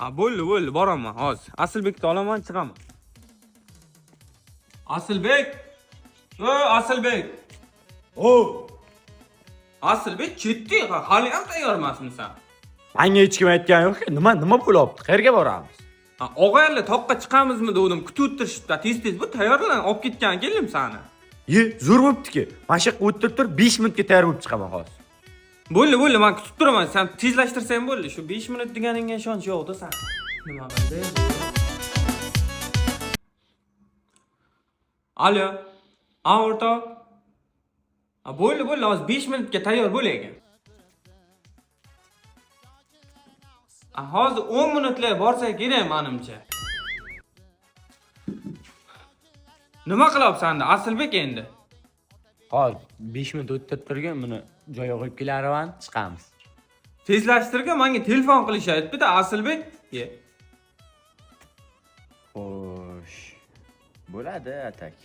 Ha bo'ldi, boraman hozir. Asilbekni olaman, chiqaman. Asilbek! Asilbek! Asilbek ketdi, hali ham tayyor emasmisan? Menga hech kim aytgani yo'q. Nima bo'lyapti? Qayerga boramiz? Og'aylar toqqa chiqamizmi dedim, kutib o'tirishibdi. Tez bu tayyorlan, olib ketgan keldim seni. Zo'r bo'pti-ki. Mana shu yerga o'tirib tur, 5 minutga tayyor bo'lib chiqaman hozir. Bo'ldi, men kutib turaman. Sen tezlashtirsang bo'ldi. Shu 5 minut deganingga ishonch yo'q-da sen. Nima qildi? Alo. O'rtoq. Bo'ldi, hozir 5 minutga tayyor bo'lagan. Hozir 10 minutlar borsa kerak menimcha. Nima qilyapsan Asilbek endi? Hozir 5 minut o'tirib turgan, buni joyiga qo'yib kelaman, chiqamiz. Tezlashtirgan, menga telefon qilishyapti-da Asilbek. Xo'sh. Bo'ladi, atak.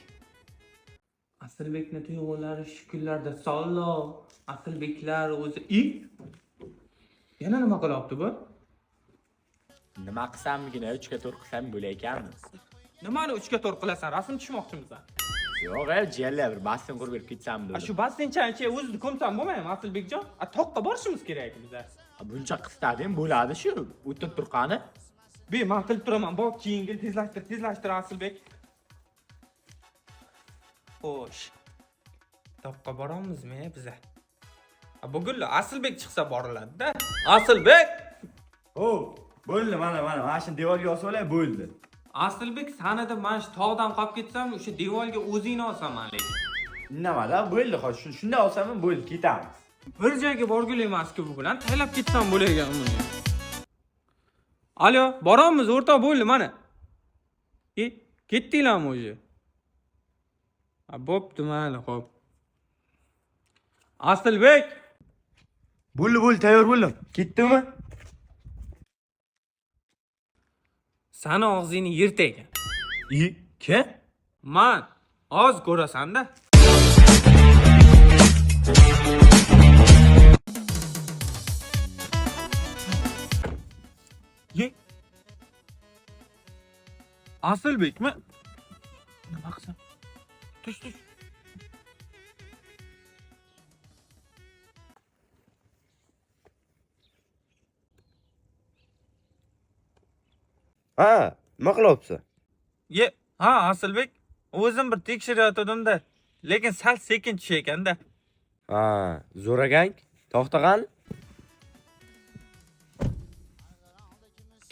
Asilbekning tuyg'ulari shu kunlarda sog'lom. Asilbeklar o'zi yana nima qilyapti bu? Nima qilsamgina 3 ga 4 qilsam bo'laykanmi? Nimani 3 ga 4 qilasan? Rasm tushmoqchimisan? Yo'q, jiyanlar bir bastin qurib berib ketsam dedim. Shu bastinchani o'zini ko'msam bo'lmaymi Asilbekjon? Toqqa borishimiz kerak biza. Buncha qisqadim bo'ladi shu. O'tib turqani. Men qilib turaman. Bor, keyingi tezlashtir Asilbek. Xo'sh. Toqqa boramizmi biza? Bugun Asilbek chiqsa boriladi-da. Asilbek! Bo'ldi, mana shu devorga osib olay, bo'ldi. Asilbek sanada mana shu tog'dan qolib ketsam, o'sha devorga o'zingni olsaman lekin. Nima-da, bo'ldi, hozir shunday olsam bo'ldi, ketamiz. Bir joyga borguli emas-ku bu bilan taylab ketsam bo'lagan buni. Alo, boramiz o'rtoq, bo'ldi mana. Ketdinglarmi o'zi? Bo'pti, mayli, xo'p. Asilbek! Bo'ldi, tayyor bo'ldim. Ketdimi? Sani og'zingni yirtagan. Kim? Men oz ko'rasan-da. Asilbekmi? Nima qilsam? Tush. Nima qilyapsan? Asilbek, o'zim bir tekshirayotgandim-da, lekin sal sekin tushaykan-da. Zo'ragang, to'xtagan.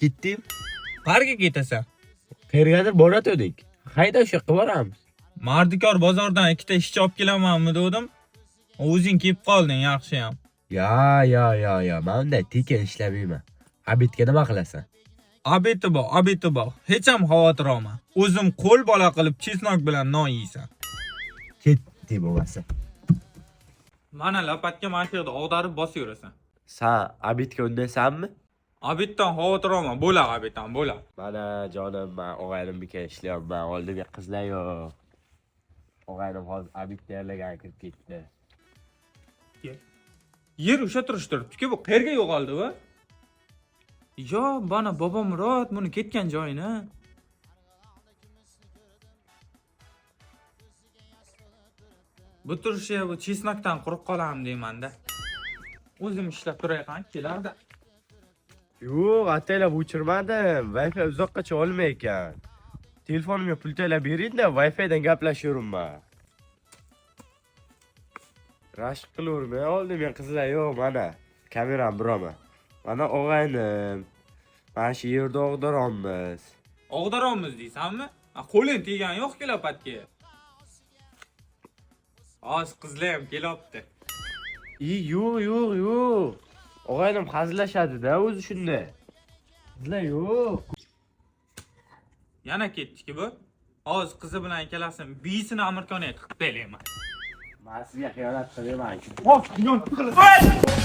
Ketdim. Qayerga ketasan? Qayergadir boratdik. Hayda shu yoqqa boramiz. Mardikor bozordan ikkita ishchi olib kelamanmi dedim. O'zing kelib qolding, yaxshi ham. Ya. Men unday tekin ishlamayman. Abitga nima qilasan? Abiti bor. Hech ham xavotir olma. O'zim qo'l bola qilib chesnok bilan non yeysan. Ketdi bo'lmasa. Mana lapatga mana shu yerda og'darib bosib yurasan. Sen abitga undaysanmi? Abitdan xavotir olma, bo'lar abitdan, bo'lar. Mana jonim, men og'aynimbika ishlayapman. Oldimga qizlar yo'q. Og'aynim hozir abit tayyorlagan kirib ketdi. Yer o'sha turish turibdi-ku, bu qayerga yo'qoldi bu? Yo, bana bobom Murod buni ketgan joyini. Bu turishi bu chesnokdan quruq qolam deyman-da. O'zim ishlab turay qan kelarda. Yo'q, ataylab o'chirmadim. Wi-Fi uzoqqacha olmay ekan. Telefonimga pul taylab bering-da, Wi-Fi dan gaplashiraman. Rashq qilaverma, oldimga qizlar yo'q, mana kameram buraman. Mana og'aynim. Mana shu yerda og'daramiz. Og'daramiz deysanmi? Qo'ling tegan yo'q kelopatga. Hozir qizlar ham kelopti. Yo'q. Og'aynim hazillashadi-da, o'zi shunday. Qizlar yo'q. Yana ketdiki bu. Hozir qizi bilan ikkalasini biyisini amirkoniyat qilib belayman. Men sizga xiyonat qilmayman. Xiyonat qilib.